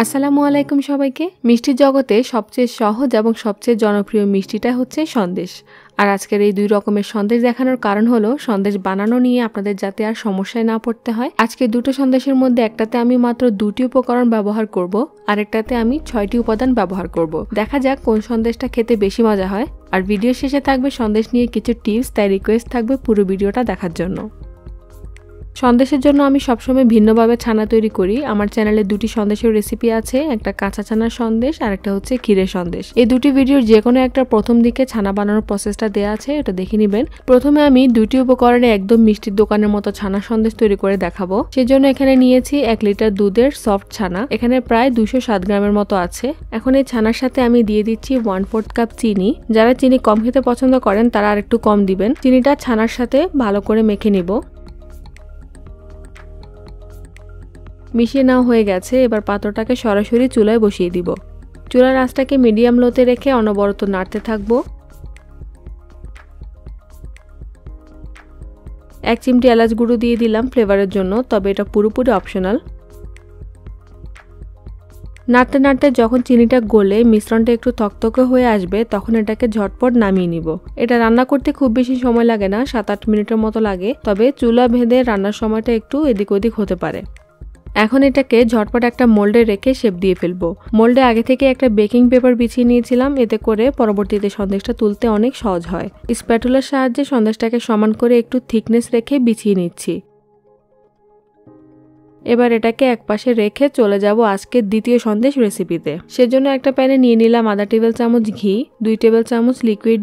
আসসালামু আলাইকুম সবাইকে। মিষ্টির জগতে সবচেয়ে সহজ এবং সবচেয়ে জনপ্রিয় মিষ্টিটা হচ্ছে সন্দেশ। আর আজকের এই দুই রকমের সন্দেশ দেখানোর কারণ হলো সন্দেশ বানানো নিয়ে আপনাদের যাতে আর সমস্যায় না পড়তে হয়। আজকে দুটো সন্দেশের মধ্যে একটাতে আমি মাত্র 2টি উপকরণ ব্যবহার করব, আরেকটাতে আমি 6টি উপাদান ব্যবহার করব। দেখা যাক কোন সন্দেশটা খেতে বেশি মজা হয়। আর ভিডিও শেষে থাকবে সন্দেশ নিয়ে কিছু টিপস, তাই রিকোয়েস্ট থাকবে পুরো ভিডিওটা দেখার জন্য। সন্দেশের জন্য আমি সবসময় ভিন্নভাবে ছানা তৈরি করি। আমার চ্যানেলে দুটি সন্দেশের রেসিপি আছে, একটা কাঁচা ছানার সন্দেশ আর একটা হচ্ছে ক্ষীরের সন্দেশ। এই দুটি ভিডিওর যে কোনো একটা প্রথম দিকে ছানা বানানোর প্রসেসটা দেওয়া আছে, এটা দেখে নেবেন। প্রথমে আমি দুটি উপকরণে একদম মিষ্টির দোকানের মতো ছানার সন্দেশ তৈরি করে দেখাবো। সেজন্য এখানে নিয়েছি 1 লিটার দুধের সফট ছানা, এখানে প্রায় 207 গ্রামের মতো আছে। এখন এই ছানার সাথে আমি দিয়ে দিচ্ছি 1/4 কাপ চিনি। যারা চিনি কম খেতে পছন্দ করেন তারা আর একটু কম দিবেন। চিনিটা ছানার সাথে ভালো করে মেখে নিব। মিশিয়ে নেওয়া হয়ে গেছে, এবার পাত্রটাকে সরাসরি চুলায় বসিয়ে দিব। চুলার আঁচটাকে মিডিয়াম লোতে রেখে অনবরত নাড়তে থাকব। 1 চিমটি এলাচ গুঁড়ো দিয়ে দিলাম ফ্লেভারের জন্য, তবে এটা পুরোপুরি অপশনাল। নাড়তে নাড়তে যখন চিনিটা গলে মিশ্রণটা একটু থকথকে হয়ে আসবে, তখন এটাকে ঝটপট নামিয়ে নিব। এটা রান্না করতে খুব বেশি সময় লাগে না, 7-8 মিনিটের মতো লাগে, তবে চুলা ভেদে রান্নার সময়টা একটু এদিক ওদিক হতে পারে। এখন এটাকে ঝটপট একটা মোল্ডে রেখে শেপ দিয়ে ফেলবো। মোল্ডে আগে থেকে একটা বেকিং পেপার বিছিয়ে নিয়েছিলাম, এতে করে পরবর্তীতে সন্দেশটা তুলতে অনেক সহজ হয়। স্প্যাটুলার সাহায্যে সন্দেশটাকে সমান করে একটু থিকনেস রেখে বিছিয়ে নিচ্ছি। এবার এটাকে একপাশে রেখে চলে যাব আজকের দ্বিতীয় সন্দেশ রেসিপিতে। সেজন্য একটা প্যানে নিয়ে নিলাম আধা টেবিল চামচ ঘি, 2 টেবিল চামচ লিকুইড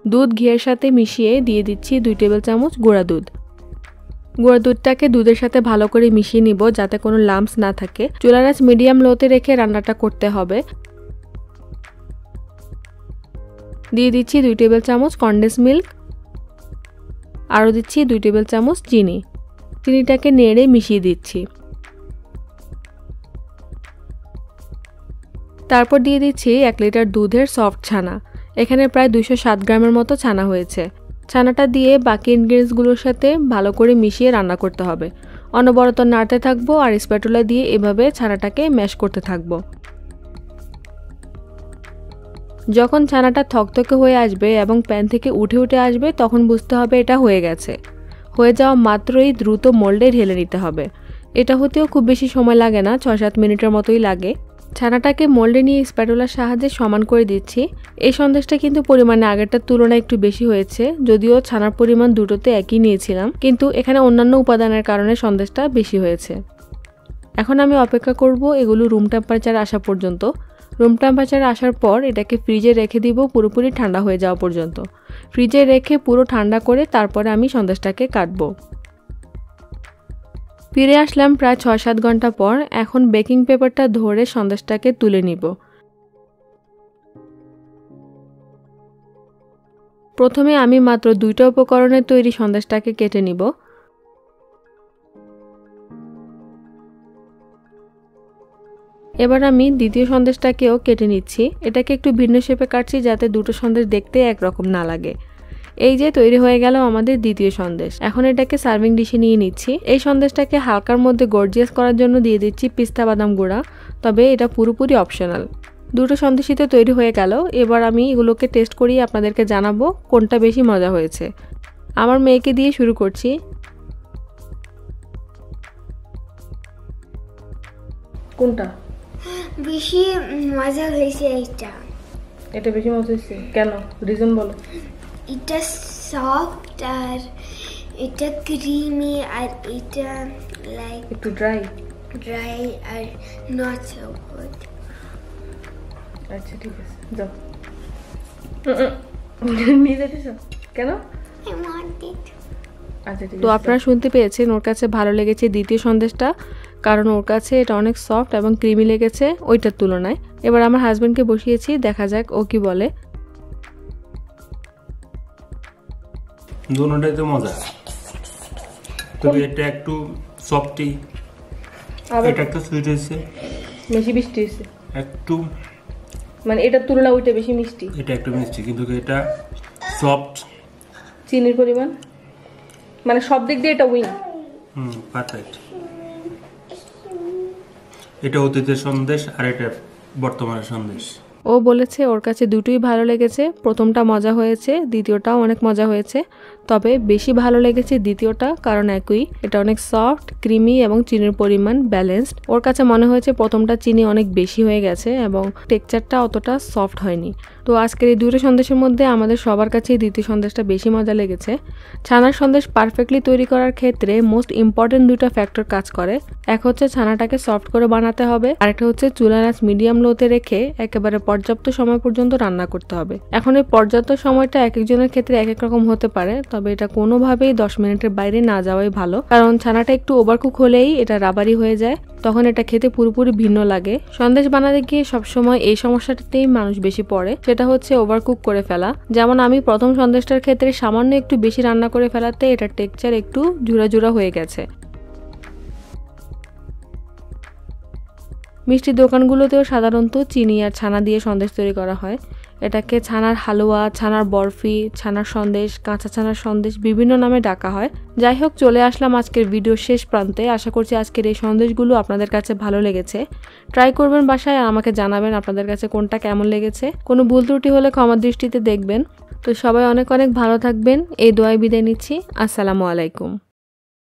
দুধ ঘিয়ের সাথে মিশিয়ে দিয়ে দিচ্ছি 2 টেবিল চামচ গুঁড়া দুধ। গুঁড়া দুধটাকে দুধের সাথে ভালো করে মিশিয়ে নিব যাতে কোনো লাম্পস না থাকে। চুলার আঁচ মিডিয়াম লোতে রেখে রান্নাটা করতে হবে। দিয়ে দিচ্ছি 2 টেবিল চামচ কনডেন্স মিল্ক, আরও দিচ্ছি 2 টেবিল চামচ চিনি। চিনিটাকে নেড়ে মিশিয়ে দিচ্ছি। তারপর দিয়ে দিচ্ছি 1 লিটার দুধের সফট ছানা, এখানে প্রায় 207 গ্রামের মতো ছানা হয়েছে। ছানাটা দিয়ে বাকি ইনগ্রেডিয়েন্টসগুলোর সাথে ভালো করে মিশিয়ে রান্না করতে হবে। অনবরত নাড়তে থাকবো আর স্প্যাটুলা দিয়ে এভাবে ছানাটাকে ম্যাশ করতে থাকবো। যখন ছানাটা থকথকে হয়ে আসবে এবং প্যান থেকে উঠে আসবে, তখন বুঝতে হবে এটা হয়ে গেছে। হয়ে যাওয়া মাত্রই দ্রুত মোল্ডে ঢেলে নিতে হবে। এটা হতেও খুব বেশি সময় লাগে না, 6-7 মিনিটের মতোই লাগে। ছানাটাকে মোল্ডে নিয়ে স্প্যাটুলার সাহায্যে সমান করে দিচ্ছি। এই সন্দেশটা কিন্তু পরিমাণে আগেরটার তুলনায় একটু বেশি হয়েছে, যদিও ছানার পরিমাণ দুটোতে একই নিয়েছিলাম, কিন্তু এখানে অন্যান্য উপাদানের কারণে সন্দেশটা বেশি হয়েছে। এখন আমি অপেক্ষা করব এগুলো রুম টেম্পারেচারে আসা পর্যন্ত। রুম টেম্পারেচারে আসার পর এটাকে ফ্রিজে রেখে দিব পুরোপুরি ঠান্ডা হয়ে যাওয়া পর্যন্ত। ফ্রিজে রেখে পুরো ঠান্ডা করে তারপরে আমি সন্দেশটাকে কাটবো। ফিরে আসলাম প্রায় 6-7 ঘন্টা পর। এখন বেকিং পেপারটা ধরে সন্দেশটাকে তুলে নিব। প্রথমে আমি মাত্র 2টা উপকরণের তৈরি সন্দেশটাকে কেটে নিব। এবার আমি দ্বিতীয় সন্দেশটাকেও কেটে নিচ্ছি। এটাকে একটু ভিন্ন শেপে কাটছি যাতে দুটো সন্দেশ দেখতে একরকম না লাগে। এই যে তৈরি হয়ে গেল আমাদের দ্বিতীয় সন্দেশ। এখন এটাকে সার্ভিং ডিশে নিয়ে নিচ্ছি। এই সন্দেশটাকে হালকার মধ্যে গর্জিয়াস করার জন্য দিয়ে দিচ্ছি পিস্তা বাদাম গুঁড়া, তবে এটা পুরোপুরি অপশনাল। দুটো সন্দেশই তো তৈরি হয়ে গেল। এবার আমি এগুলোকে টেস্ট করিয়ে আপনাদেরকে জানাবো কোনটা বেশি মজা হয়েছে। আমার মেয়েকে দিয়ে শুরু করছি। কোনটা বেশি মজা হয়েছে? এটা বেশি মজা হয়েছে কেন? রিজন বলো। এটা সফট আর এটা ক্রিমি আর এটা লাইক একটু dry are not so good. আচ্ছা ঠিক আছে, যাও। নিয়ে যেতেছ কেন? আই ওয়ান্ট ইট। আচ্ছা ঠিক আছে। তো আপনারা শুনতে পেয়েছেন ওর কাছে ভালো লেগেছে দ্বিতীয় সন্দেশটা, কারণ ওর কাছে এটা অনেক সফট এবং ক্রিমি লেগেছে ওইটার তুলনায়। এবার আমার হাজবেন্ডকে বসিয়েছি, দেখা যাক ও কি বলে। দুটোটাই তো মজা, তবে এটা একটু সফটি, এটা একটু সুইট হয়েছে, বেশি মিষ্টি হয়েছে একটু, মানে এটার তুলনায় ওইটা বেশি মিষ্টি। এটা একটু মিষ্টি কিন্তু এটা সফট। চিনির পরিমাণ মানে সব দিক দিয়ে এটা উইন। পারফেক্ট। এটা অতীতের সন্দেশ আর এটা বর্তমানের সন্দেশ। ও বলেছে ওর কাছে দুটোই ভালো লেগেছে, প্রথমটা মজা হয়েছে, দ্বিতীয়টাও অনেক মজা হয়েছে, তবে বেশি ভালো লেগেছে দ্বিতীয়টা, কারণ একই এটা অনেক সফট, ক্রিমি এবং চিনির পরিমাণ ব্যালেন্সড। ওর কাছে মনে হয়েছে প্রথমটা চিনি অনেক বেশি হয়ে গেছে এবং টেক্সচারটা অতটা সফট হয়নি। তো আজকের এই দুটো সন্দেশের মধ্যে আমাদের সবার কাছে দ্বিতীয় সন্দেশটা বেশি মজা লেগেছে। ছানার সন্দেশ পারফেক্টলি তৈরি করার ক্ষেত্রে মোস্ট ইম্পর্টেন্ট দুটো ফ্যাক্টর কাজ করে। এক হচ্ছে ছানাটাকে সফট করে বানাতে হবে, আর একটা হচ্ছে চুলার আঁচ মিডিয়াম লোতে রেখে একেবারে পর্যাপ্ত সময় পর্যন্ত রান্না করতে হবে। এখন এই পর্যাপ্ত সময়টা এক একজনের ক্ষেত্রে এক এক রকম হতে পারে, তবে এটা কোনোভাবেই 10 মিনিটের বাইরে না যাওয়াই ভালো, কারণ ছানাটা একটু ওভারকুক হলেই এটা রাবারি হয়ে যায়, তখন এটা খেতে পুরোপুরি ভিন্ন লাগে। সন্দেশ বানাতে গিয়ে সবসময় এই সমস্যাটাতেই মানুষ বেশি পড়ে, সেটা হচ্ছে ওভারকুক করে ফেলা। যেমন আমি প্রথম সন্দেশটার ক্ষেত্রে সামান্য একটু বেশি রান্না করে ফেলাতে এটার টেক্সচার একটু ঝুরা ঝুরা হয়ে গেছে। মিষ্টির দোকানগুলোতেও সাধারণত চিনি আর ছানা দিয়ে সন্দেশ তৈরি করা হয়। এটাকে ছানার হালুয়া, ছানার বরফি, ছানার সন্দেশ, কাঁচা ছানার সন্দেশ বিভিন্ন নামে ডাকা হয়। যাই হোক, চলে আসলাম আজকের ভিডিওর শেষ প্রান্তে। আশা করছি আজকের এই সন্দেশগুলো আপনাদের কাছে ভালো লেগেছে। ট্রাই করবেন বাসায় আর আমাকে জানাবেন আপনাদের কাছে কোনটা কেমন লেগেছে। কোনো ভুল ত্রুটি হলে ক্ষমার দৃষ্টিতে দেখবেন। তো সবাই অনেক অনেক ভালো থাকবেন, এই দোয়ায় বিদায় নিচ্ছি। আসসালামু আলাইকুম।